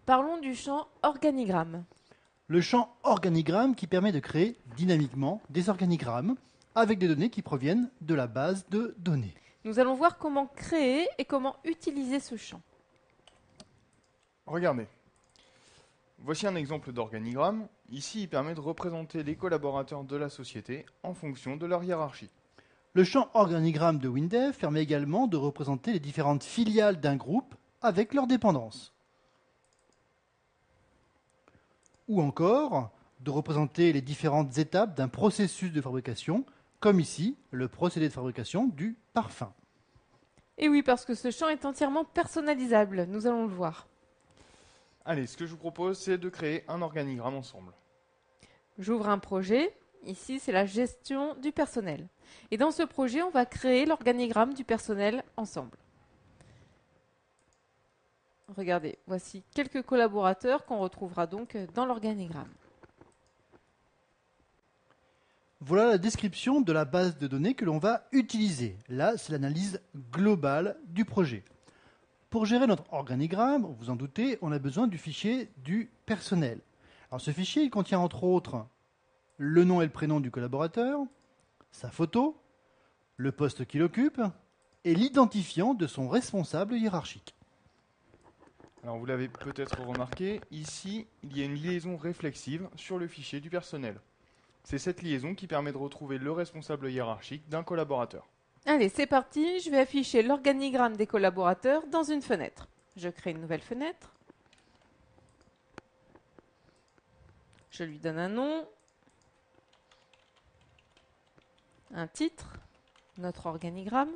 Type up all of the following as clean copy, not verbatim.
Parlons du champ organigramme. Le champ organigramme qui permet de créer dynamiquement des organigrammes avec des données qui proviennent de la base de données. Nous allons voir comment créer et comment utiliser ce champ. Regardez. Voici un exemple d'organigramme. Ici, il permet de représenter les collaborateurs de la société en fonction de leur hiérarchie. Le champ organigramme de WinDev permet également de représenter les différentes filiales d'un groupe avec leurs dépendances. Ou encore de représenter les différentes étapes d'un processus de fabrication, comme ici le procédé de fabrication du parfum. Et oui, parce que ce champ est entièrement personnalisable, nous allons le voir. Allez, ce que je vous propose, c'est de créer un organigramme ensemble. J'ouvre un projet. Ici, c'est la gestion du personnel. Et dans ce projet, on va créer l'organigramme du personnel ensemble. Regardez, voici quelques collaborateurs qu'on retrouvera donc dans l'organigramme. Voilà la description de la base de données que l'on va utiliser. Là, c'est l'analyse globale du projet. Pour gérer notre organigramme, vous vous en doutez, on a besoin du fichier du personnel. Alors ce fichier, il contient entre autres le nom et le prénom du collaborateur, sa photo, le poste qu'il occupe et l'identifiant de son responsable hiérarchique. Alors vous l'avez peut-être remarqué, ici, il y a une liaison réflexive sur le fichier du personnel. C'est cette liaison qui permet de retrouver le responsable hiérarchique d'un collaborateur. Allez, c'est parti, je vais afficher l'organigramme des collaborateurs dans une fenêtre. Je crée une nouvelle fenêtre. Je lui donne un nom, un titre, notre organigramme.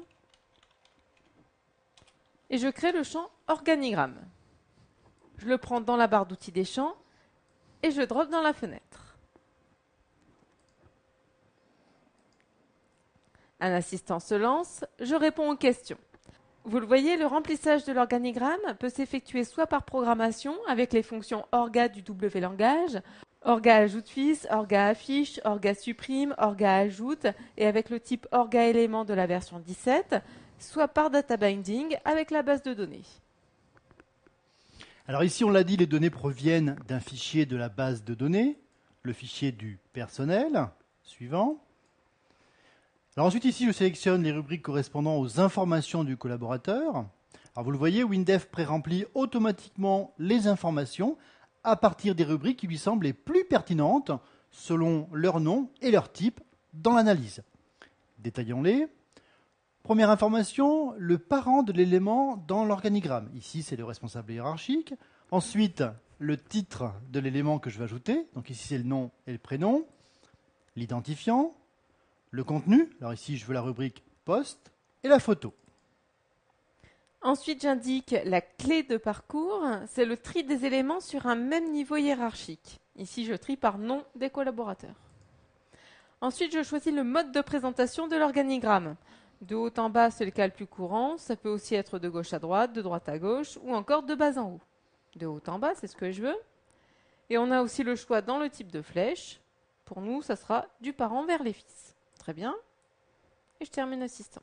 Et je crée le champ organigramme. Je le prends dans la barre d'outils des champs et je drop dans la fenêtre. Un assistant se lance, je réponds aux questions. Vous le voyez, le remplissage de l'organigramme peut s'effectuer soit par programmation avec les fonctions orga du W-langage, orga ajoute fils, orga affiche, orga supprime, orga ajoute et avec le type orga élément de la version 17, soit par data binding avec la base de données. Alors ici, on l'a dit, les données proviennent d'un fichier de la base de données, le fichier du personnel, suivant. Alors ensuite, ici, je sélectionne les rubriques correspondant aux informations du collaborateur. Alors vous le voyez, WinDev pré-remplit automatiquement les informations à partir des rubriques qui lui semblent les plus pertinentes selon leur nom et leur type dans l'analyse. Détaillons-les. Première information, le parent de l'élément dans l'organigramme. Ici, c'est le responsable hiérarchique. Ensuite, le titre de l'élément que je vais ajouter. Donc ici, c'est le nom et le prénom. L'identifiant. Le contenu. Alors ici, je veux la rubrique poste et la photo. Ensuite, j'indique la clé de parcours. C'est le tri des éléments sur un même niveau hiérarchique. Ici, je trie par nom des collaborateurs. Ensuite, je choisis le mode de présentation de l'organigramme. De haut en bas, c'est le cas le plus courant. Ça peut aussi être de gauche à droite, de droite à gauche ou encore de bas en haut. De haut en bas, c'est ce que je veux. Et on a aussi le choix dans le type de flèche. Pour nous, ça sera du parent vers les fils. Très bien. Et je termine assistant.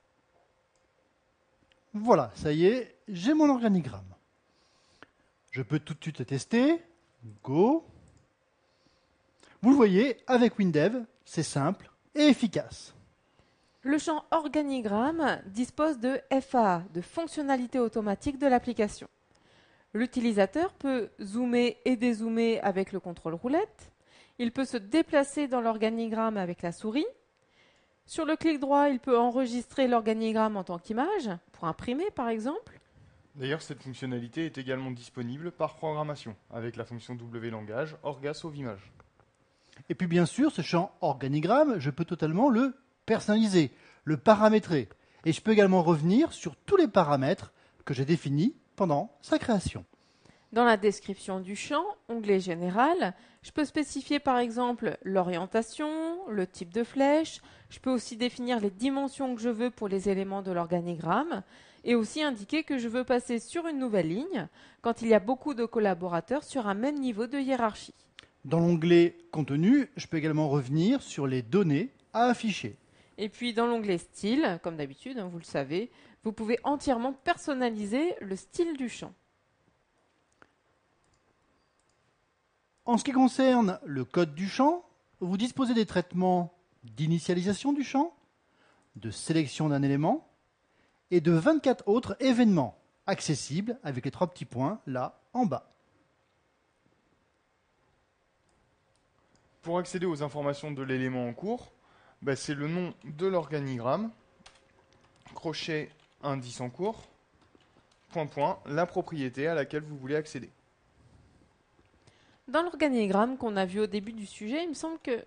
Voilà, ça y est, j'ai mon organigramme. Je peux tout de suite le tester. Go. Vous le voyez, avec WinDev, c'est simple et efficace. Le champ organigramme dispose de FAA, de fonctionnalité automatique de l'application. L'utilisateur peut zoomer et dézoomer avec le contrôle roulette. Il peut se déplacer dans l'organigramme avec la souris. Sur le clic droit, il peut enregistrer l'organigramme en tant qu'image, pour imprimer par exemple. D'ailleurs, cette fonctionnalité est également disponible par programmation, avec la fonction W-langage orga sauve image. Et puis bien sûr, ce champ organigramme, je peux totalement le personnaliser, le paramétrer. Et je peux également revenir sur tous les paramètres que j'ai définis pendant sa création. Dans la description du champ, onglet général, je peux spécifier par exemple l'orientation, le type de flèche. Je peux aussi définir les dimensions que je veux pour les éléments de l'organigramme et aussi indiquer que je veux passer sur une nouvelle ligne quand il y a beaucoup de collaborateurs sur un même niveau de hiérarchie. Dans l'onglet Contenu, je peux également revenir sur les données à afficher. Et puis dans l'onglet Style, comme d'habitude, vous le savez, vous pouvez entièrement personnaliser le style du champ. En ce qui concerne le code du champ, vous disposez des traitements d'initialisation du champ, de sélection d'un élément et de 24 autres événements accessibles avec les 3 petits points là en bas. Pour accéder aux informations de l'élément en cours, c'est le nom de l'organigramme, crochet indice en cours, point point, la propriété à laquelle vous voulez accéder. Dans l'organigramme qu'on a vu au début du sujet, il me semble que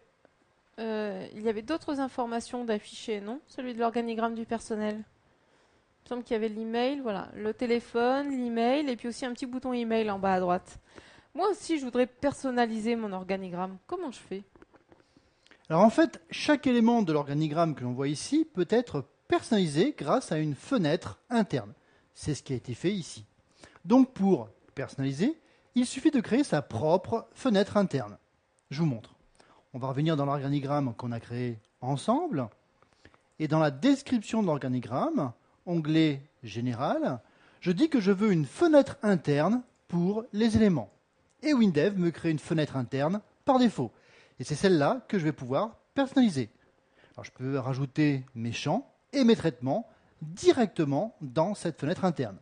il y avait d'autres informations d'afficher, non? Celui de l'organigramme du personnel. Il me semble qu'il y avait l'email, voilà, le téléphone, l'email, et puis aussi un petit bouton email en bas à droite. Moi aussi, je voudrais personnaliser mon organigramme. Comment je fais? Alors en fait, chaque élément de l'organigramme que l'on voit ici peut être personnalisé grâce à une fenêtre interne. C'est ce qui a été fait ici. Donc pour personnaliser, il suffit de créer sa propre fenêtre interne. Je vous montre. On va revenir dans l'organigramme qu'on a créé ensemble. Et dans la description de l'organigramme, onglet Général, je dis que je veux une fenêtre interne pour les éléments. Et WinDev me crée une fenêtre interne par défaut. Et c'est celle-là que je vais pouvoir personnaliser. Alors, je peux rajouter mes champs et mes traitements directement dans cette fenêtre interne.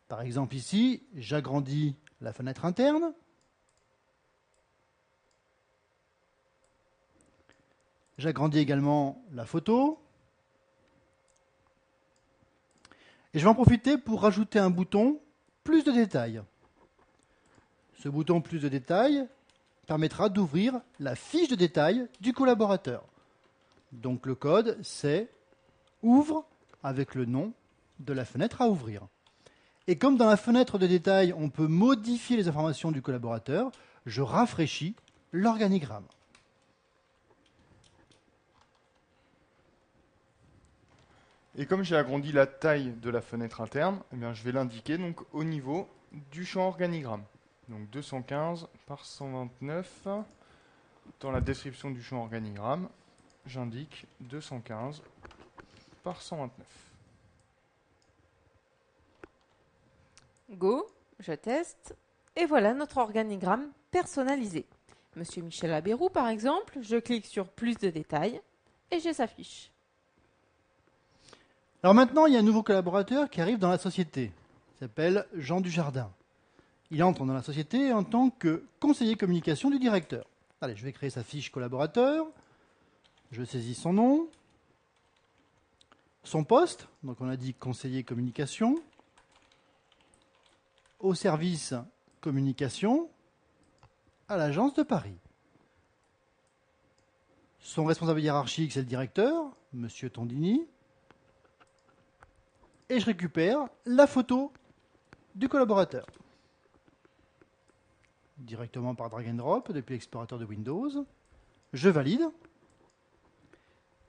Par exemple ici, j'agrandis la fenêtre interne. J'agrandis également la photo. Et je vais en profiter pour rajouter un bouton plus de détails. Ce bouton plus de détails permettra d'ouvrir la fiche de détails du collaborateur. Donc le code, c'est ouvre avec le nom de la fenêtre à ouvrir. Et comme dans la fenêtre de détails, on peut modifier les informations du collaborateur, je rafraîchis l'organigramme. Et comme j'ai agrandi la taille de la fenêtre interne, je vais l'indiquer donc au niveau du champ organigramme. Donc 215 par 129. Dans la description du champ organigramme, j'indique 215 par 129. Go, je teste. Et voilà notre organigramme personnalisé. Monsieur Michel Abérou, par exemple, je clique sur plus de détails et j'ai sa fiche. Alors maintenant, il y a un nouveau collaborateur qui arrive dans la société. Il s'appelle Jean Dujardin. Il entre dans la société en tant que conseiller communication du directeur. Allez, je vais créer sa fiche collaborateur. Je saisis son nom. Son poste, donc on a dit conseiller communication. Au service communication à l'agence de Paris. Son responsable hiérarchique, c'est le directeur, Monsieur Tondini. Et je récupère la photo du collaborateur. Directement par drag and drop depuis l'explorateur de Windows. Je valide.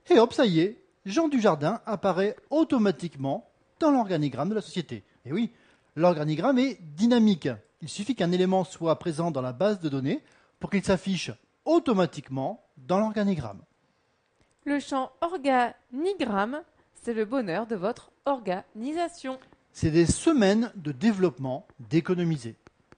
Et hop, ça y est, Jean Dujardin apparaît automatiquement dans l'organigramme de la société. Et oui, l'organigramme est dynamique. Il suffit qu'un élément soit présent dans la base de données pour qu'il s'affiche automatiquement dans l'organigramme. Le champ organigramme, c'est le bonheur de votre organisation. C'est des semaines de développement d'économiser.